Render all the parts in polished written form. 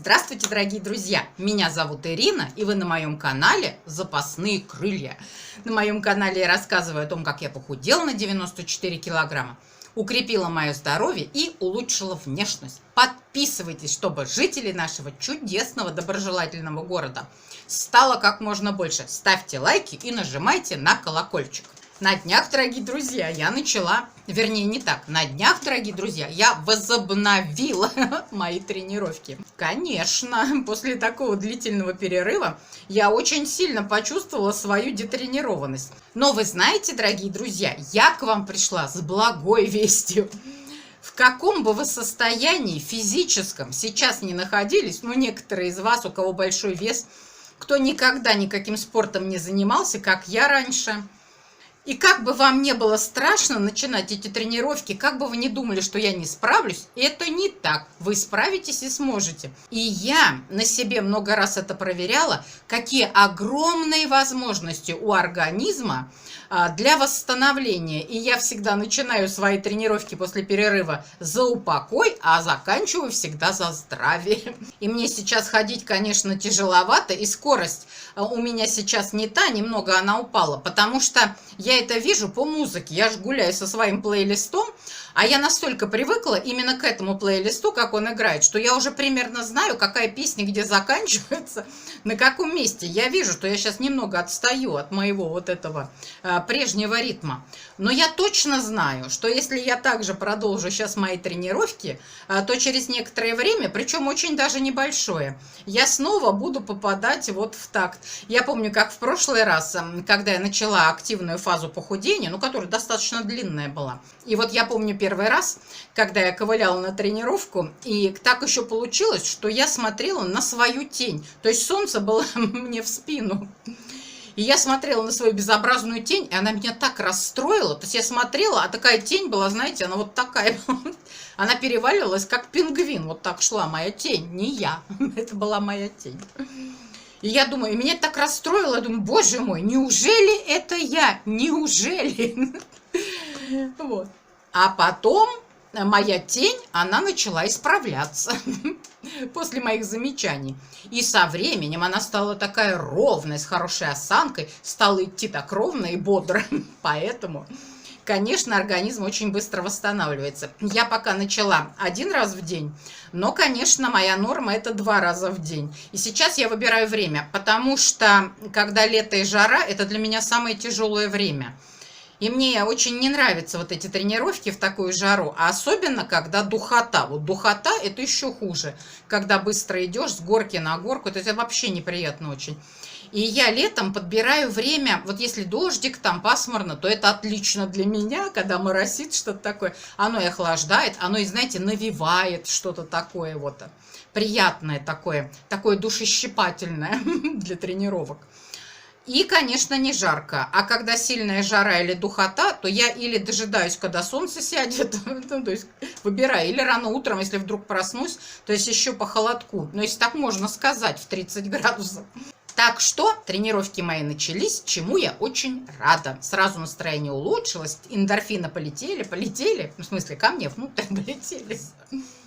Здравствуйте, дорогие друзья! Меня зовут Ирина, и вы на моем канале «Запасные крылья». На моем канале я рассказываю о том, как я похудела на 94 килограмма, укрепила мое здоровье и улучшила внешность. Подписывайтесь, чтобы жителей нашего чудесного, доброжелательного города стало как можно больше. Ставьте лайки и нажимайте на колокольчик. На днях, дорогие друзья, я на днях, дорогие друзья, я возобновила мои тренировки. Конечно, после такого длительного перерыва я очень сильно почувствовала свою детренированность. Но вы знаете, дорогие друзья, я к вам пришла с благой вестью. В каком бы вы состоянии физическом сейчас не находились, некоторые из вас, у кого большой вес, кто никогда никаким спортом не занимался, как я раньше. И как бы вам не было страшно начинать эти тренировки, как бы вы не думали, что я не справлюсь, это не так. Вы справитесь и сможете. И я на себе много раз это проверяла, какие огромные возможности у организма для восстановления. И я всегда начинаю свои тренировки после перерыва за упокой, а заканчиваю всегда за здравие. И мне сейчас ходить, конечно, тяжеловато, и скорость у меня сейчас не та, немного она упала, потому что я это вижу по музыке. Я же гуляю со своим плейлистом, а я настолько привыкла именно к этому плейлисту, как он играет, что я уже примерно знаю, какая песня где заканчивается, на каком месте. Я вижу, что я сейчас немного отстаю от моего вот этого прежнего ритма. Но я точно знаю, что если я также продолжу сейчас мои тренировки, то через некоторое время, причем очень даже небольшое, я снова буду попадать вот в такт. Я помню, как в прошлый раз, когда я начала активную фазу похудения, которая достаточно длинная была. И вот я помню первый раз, когда я ковыляла на тренировку, и так еще получилось, что я смотрела на свою тень. То есть солнце было мне в спину. И я смотрела на свою безобразную тень, и она меня так расстроила. То есть я смотрела, а такая тень была, знаете, она вот такая. Она переваливалась, как пингвин. Вот так шла моя тень, не я. Это была моя тень. И я думаю, меня так расстроило, я думаю, боже мой, неужели это я? Неужели? Вот. А потом моя тень, она начала исправляться после моих замечаний. И со временем она стала такая ровная, с хорошей осанкой, стала идти так ровно и бодро. Поэтому, конечно, организм очень быстро восстанавливается. Я пока начала 1 раз в день, но, конечно, моя норма это 2 раза в день. И сейчас я выбираю время, потому что, когда лето и жара, это для меня самое тяжелое время. И мне очень не нравятся вот эти тренировки в такую жару, а особенно, когда духота. Вот духота – это еще хуже, когда быстро идешь с горки на горку, это вообще неприятно очень. И я летом подбираю время, вот если дождик, там пасмурно, то это отлично для меня, когда моросит что-то такое. Оно и охлаждает, оно и, знаете, навевает что-то такое вот приятное такое душещипательное для тренировок. И, конечно, не жарко. А когда сильная жара или духота, то я или дожидаюсь, когда солнце сядет, то есть выбираю, или рано утром, если вдруг проснусь, то есть еще по холодку. Но если так можно сказать, в 30 градусов. Так что тренировки мои начались, чему я очень рада. Сразу настроение улучшилось, эндорфины полетели, в смысле ко мне внутрь полетели.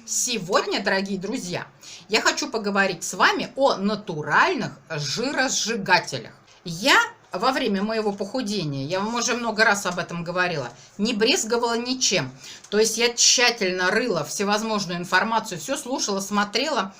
Сегодня, дорогие друзья, я хочу поговорить с вами о натуральных жиросжигателях. Я во время моего похудения, я вам уже много раз об этом говорила, не брезговала ничем. То есть я тщательно рыла всевозможную информацию, все слушала, смотрела,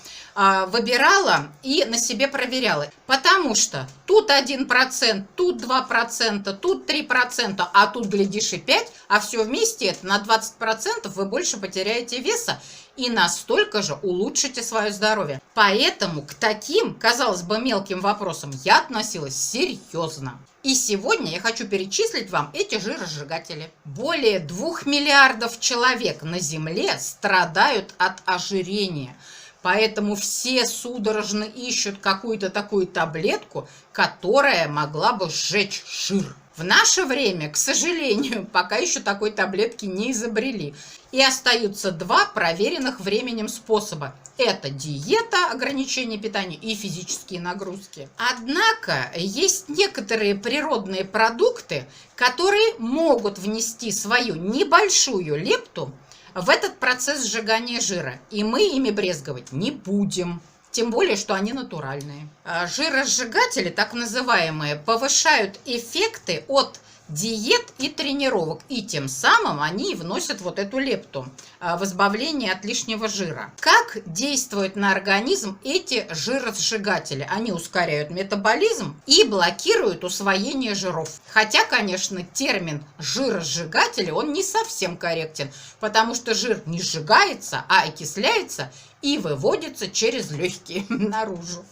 выбирала и на себе проверяла. Потому что тут 1%, тут 2%, тут 3%, а тут, глядишь, и 5%, а все вместе это на 20% вы больше потеряете веса и настолько же улучшите свое здоровье. Поэтому к таким, казалось бы, мелким вопросам я относилась серьезно. И сегодня я хочу перечислить вам эти жиросжигатели. Более 2 миллиардов человек на Земле страдают от ожирения. Поэтому все судорожно ищут какую-то такую таблетку, которая могла бы сжечь жир. В наше время, к сожалению, пока еще такой таблетки не изобрели. И остаются 2 проверенных временем способа. Это диета, ограничение питания и физические нагрузки. Однако есть некоторые природные продукты, которые могут внести свою небольшую лепту в этот процесс сжигания жира. И мы ими брезговать не будем. Тем более, что они натуральные. Жиросжигатели, так называемые, повышают эффекты от диет и тренировок. И тем самым они вносят вот эту лепту в избавление от лишнего жира. Как действуют на организм эти жиросжигатели? Они ускоряют метаболизм и блокируют усвоение жиров. Хотя, конечно, термин жиросжигатели, он не совсем корректен, потому что жир не сжигается, а окисляется и выводится через легкие наружу.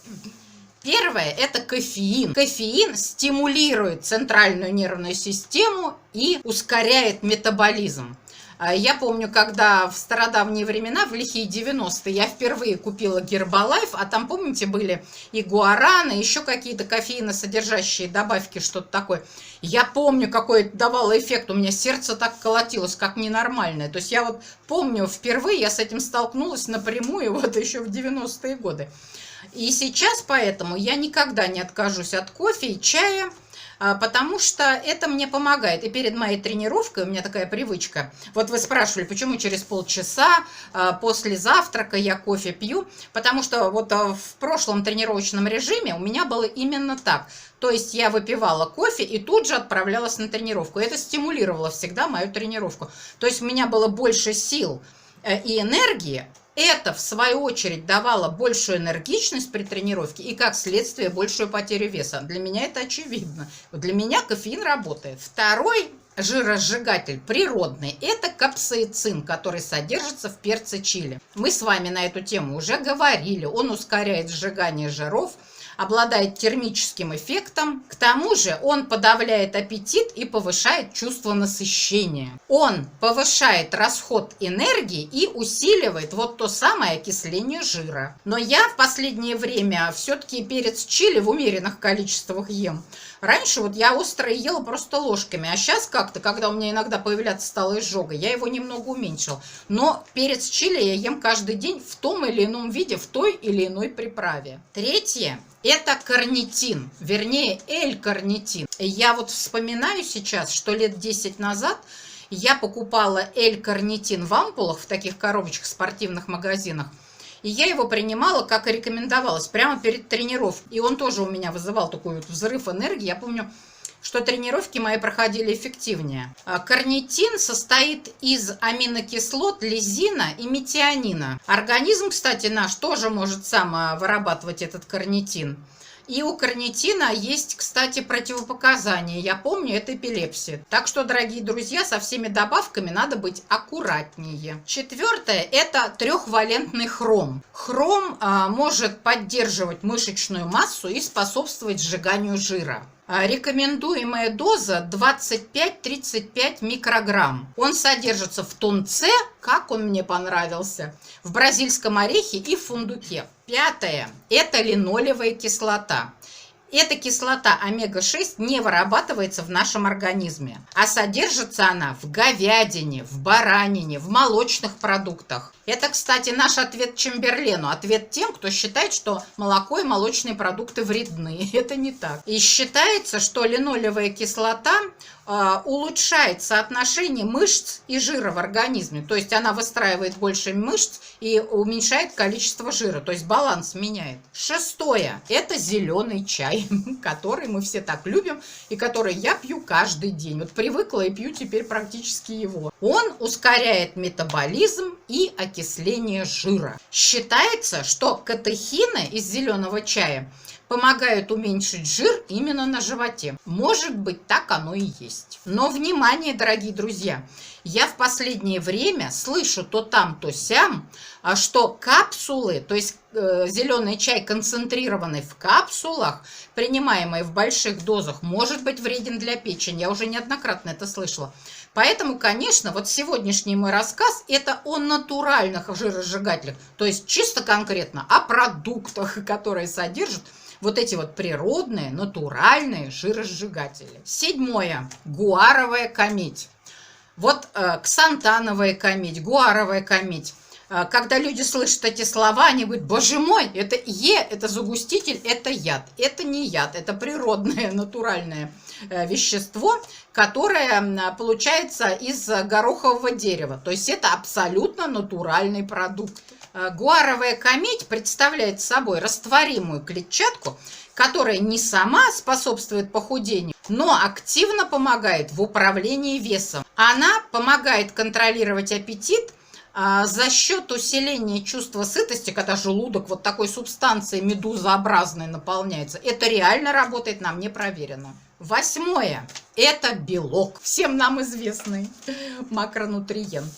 Первое – это кофеин. Кофеин стимулирует центральную нервную систему и ускоряет метаболизм. Я помню, когда в стародавние времена, в лихие 90-е, я впервые купила Гербалайф, а там, помните, были и гуараны, еще какие-то кофеиносодержащие добавки, что-то такое. Я помню, какой это давало эффект, у меня сердце так колотилось, как ненормальное. То есть я вот помню, впервые я с этим столкнулась напрямую, вот еще в 90-е годы. И сейчас поэтому я никогда не откажусь от кофе и чая, потому что это мне помогает. И перед моей тренировкой у меня такая привычка. Вот вы спрашивали, почему через полчаса после завтрака я кофе пью. Потому что вот в прошлом тренировочном режиме у меня было именно так. То есть я выпивала кофе и тут же отправлялась на тренировку. Это стимулировало всегда мою тренировку. То есть у меня было больше сил и энергии. Это, в свою очередь, давало большую энергичность при тренировке и, как следствие, большую потерю веса. Для меня это очевидно. Вот для меня кофеин работает. Второй жиросжигатель природный – это капсаицин, который содержится в перце чили. Мы с вами на эту тему уже говорили. Он ускоряет сжигание жиров, обладает термическим эффектом. К тому же он подавляет аппетит и повышает чувство насыщения. Он повышает расход энергии и усиливает вот то самое окисление жира. Но я в последнее время все-таки перец чили в умеренных количествах ем. Раньше вот я острое ела просто ложками, а сейчас как-то, когда у меня иногда появляться стала изжога, я его немного уменьшил. Но перец чили я ем каждый день в том или ином виде, в той или иной приправе. Третье – это карнитин, вернее L-карнитин. Я вот вспоминаю сейчас, что лет 10 назад я покупала L-карнитин в ампулах, в таких коробочках в спортивных магазинах. И я его принимала, как и рекомендовалось, прямо перед тренировкой. И он тоже у меня вызывал такой вот взрыв энергии. Я помню, что тренировки мои проходили эффективнее. Карнитин состоит из аминокислот лизина и метионина. Организм, кстати, наш тоже может сам вырабатывать этот карнитин. И у карнитина есть, кстати, противопоказания. Я помню, это эпилепсия. Так что, дорогие друзья, со всеми добавками надо быть аккуратнее. Четвертое – это трехвалентный хром. Хром может поддерживать мышечную массу и способствовать сжиганию жира. Рекомендуемая доза 25-35 микрограмм. Он содержится в тунце, как он мне понравился, в бразильском орехе и в фундуке. Пятое – это линолевая кислота. Эта кислота омега-6 не вырабатывается в нашем организме, а содержится она в говядине, в баранине, в молочных продуктах. Это, кстати, наш ответ Чемберлену, ответ тем, кто считает, что молоко и молочные продукты вредны. Это не так. И считается, что линолевая кислота улучшает соотношение мышц и жира в организме. То есть она выстраивает больше мышц и уменьшает количество жира. То есть баланс меняет. Шестое – это зеленый чай, который мы все так любим и который я пью каждый день. Вот привыкла и пью теперь практически его. Он ускоряет метаболизм и окисление жира. Считается, что катехины из зеленого чая помогают уменьшить жир именно на животе. Может быть, так оно и есть. Но внимание, дорогие друзья, я в последнее время слышу то там, то сям, что капсулы, то есть зеленый чай, концентрированный в капсулах, принимаемый в больших дозах, может быть вреден для печени. Я уже неоднократно это слышала. Поэтому, конечно, вот сегодняшний мой рассказ – это о натуральных жиросжигателях, то есть чисто конкретно о продуктах, которые содержат вот эти вот природные, натуральные жиросжигатели. Седьмое. Гуаровая камедь. Вот ксантановая камедь, гуаровая камедь. Когда люди слышат эти слова, они говорят: боже мой, это это загуститель, это яд. Это не яд, это природное, натуральное вещество, которое получается из горохового дерева. То есть это абсолютно натуральный продукт. Гуаровая камедь представляет собой растворимую клетчатку, которая не сама способствует похудению, но активно помогает в управлении весом. Она помогает контролировать аппетит за счет усиления чувства сытости, когда желудок вот такой субстанцией медузообразной наполняется. Это реально работает, нам не проверено. 8. Это белок, всем нам известный макронутриент.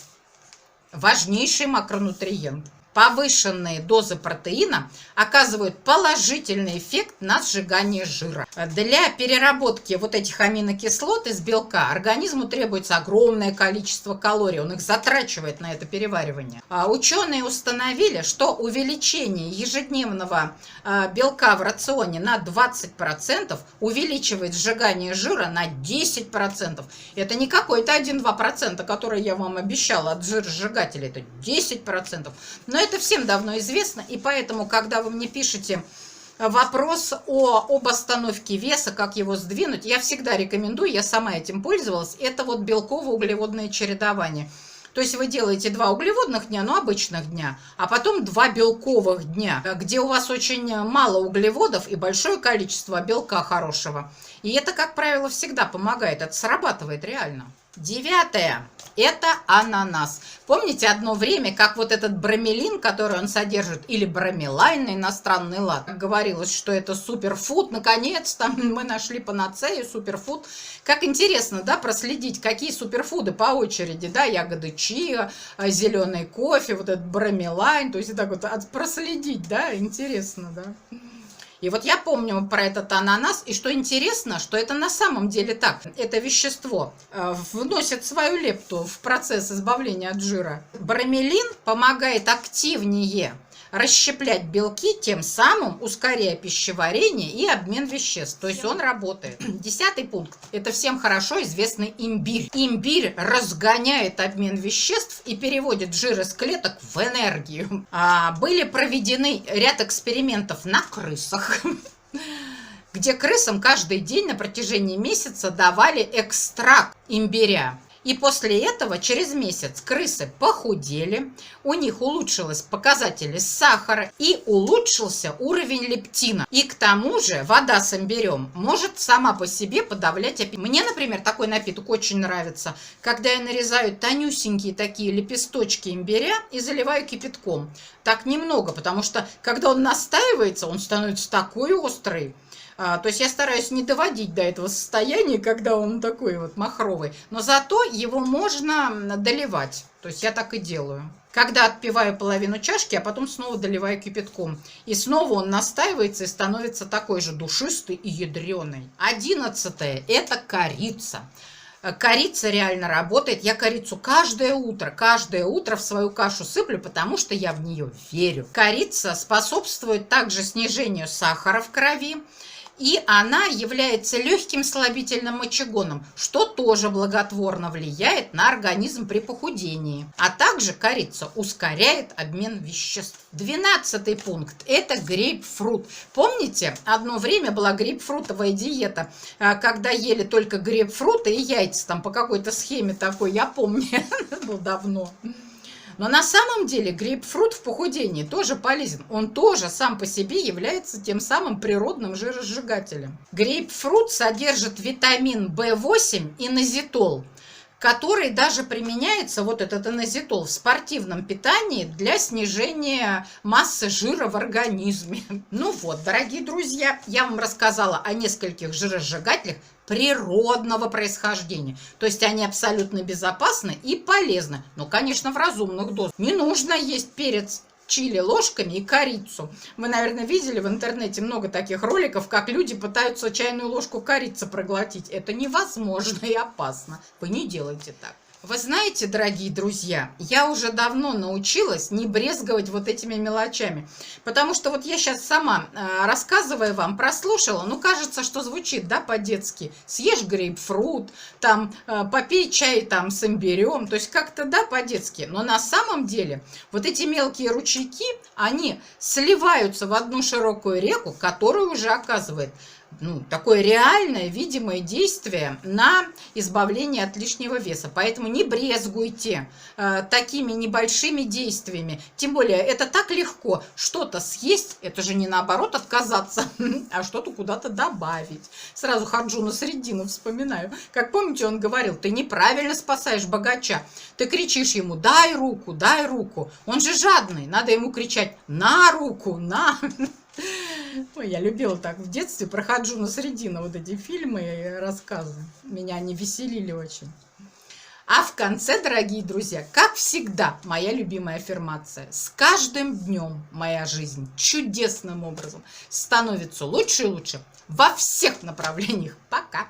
Важнейший макронутриент. Повышенные дозы протеина оказывают положительный эффект на сжигание жира. Для переработки вот этих аминокислот из белка организму требуется огромное количество калорий, он их затрачивает на это переваривание. Ученые установили, что увеличение ежедневного белка в рационе на 20% увеличивает сжигание жира на 10%. Это не какой-то 1-2%, которые я вам обещала от жиросжигателей, это 10%. Но это всем давно известно, и поэтому, когда вы мне пишете вопрос об остановке веса, как его сдвинуть, я всегда рекомендую, я сама этим пользовалась, это вот белково-углеводное чередование. То есть вы делаете 2 углеводных дня, ну обычных дня, а потом 2 белковых дня, где у вас очень мало углеводов и большое количество белка хорошего. И это, как правило, всегда помогает, это срабатывает реально. 9. Это ананас. Помните одно время, как вот этот бромелин, который он содержит, или бромелайн на иностранный лад, говорилось, что это суперфуд, наконец-то мы нашли панацею, суперфуд. Как интересно, да, проследить, какие суперфуды по очереди, да, ягоды чиа, зеленый кофе, вот этот бромелайн, то есть так вот проследить, да, интересно, да. И вот я помню про этот ананас, и что интересно, что это на самом деле так. Это вещество вносит свою лепту в процесс избавления от жира. Бромелин помогает активнее расщеплять белки, тем самым ускоряя пищеварение и обмен веществ. То есть он работает. 10 пункт. Это всем хорошо известный имбирь. Имбирь разгоняет обмен веществ и переводит жир из клеток в энергию. Были проведены ряд экспериментов на крысах, где крысам каждый день на протяжении месяца давали экстракт имбиря. И после этого, через месяц, крысы похудели, у них улучшились показатели сахара и улучшился уровень лептина. И к тому же вода с имбирем может сама по себе подавлять аппетит. Мне, например, такой напиток очень нравится, когда я нарезаю тонюсенькие такие лепесточки имбиря и заливаю кипятком. Так немного, потому что когда он настаивается, он становится такой острый. То есть я стараюсь не доводить до этого состояния, когда он такой вот махровый. Но зато его можно доливать. То есть я так и делаю. Когда отпиваю половину чашки, а потом снова доливаю кипятком. И снова он настаивается и становится такой же душистый и ядреный. 11. Это корица. Корица реально работает. Я корицу каждое утро в свою кашу сыплю, потому что я в нее верю. Корица способствует также снижению сахара в крови. И она является легким слабительным мочегоном, что тоже благотворно влияет на организм при похудении. А также корица ускоряет обмен веществ. 12 пункт – это грейпфрут. Помните, одно время была грейпфрутовая диета, когда ели только грейпфруты и яйца там по какой-то схеме такой, я помню, это было давно. Но на самом деле грейпфрут в похудении тоже полезен. Он тоже сам по себе является тем самым природным жиросжигателем. Грейпфрут содержит витамин В8 и назитол, который даже применяется, вот этот инозитол, в спортивном питании для снижения массы жира в организме. Ну вот, дорогие друзья, я вам рассказала о нескольких жиросжигателях природного происхождения. То есть они абсолютно безопасны и полезны. Но, конечно, в разумных дозах. Не нужно есть перец чили ложками и корицу. Вы, наверное, видели в интернете много таких роликов, как люди пытаются чайную ложку корицы проглотить. Это невозможно и опасно. Вы не делайте так. Вы знаете, дорогие друзья, я уже давно научилась не брезговать вот этими мелочами. Потому что вот я сейчас сама, рассказывая вам, прослушала, ну, кажется, что звучит, да, по-детски. Съешь грейпфрут, там, попей чай там с имбирем, то есть как-то, да, по-детски. Но на самом деле вот эти мелкие ручейки, они сливаются в одну широкую реку, которая уже оказывает такое реальное, видимое действие на избавление от лишнего веса. Поэтому не брезгуйте такими небольшими действиями. Тем более, это так легко. Что-то съесть, это же не наоборот отказаться, а что-то куда-то добавить. Сразу Харджу Насреддина вспоминаю. Как помните, он говорил, ты неправильно спасаешь богача. Ты кричишь ему, дай руку, дай руку. Он же жадный, надо ему кричать, на руку, на... Ой, я любила так в детстве про Хаджу Насреддина вот эти фильмы и рассказы. Меня они веселили очень. А в конце, дорогие друзья, как всегда, моя любимая аффирмация. С каждым днем моя жизнь чудесным образом становится лучше и лучше во всех направлениях. Пока!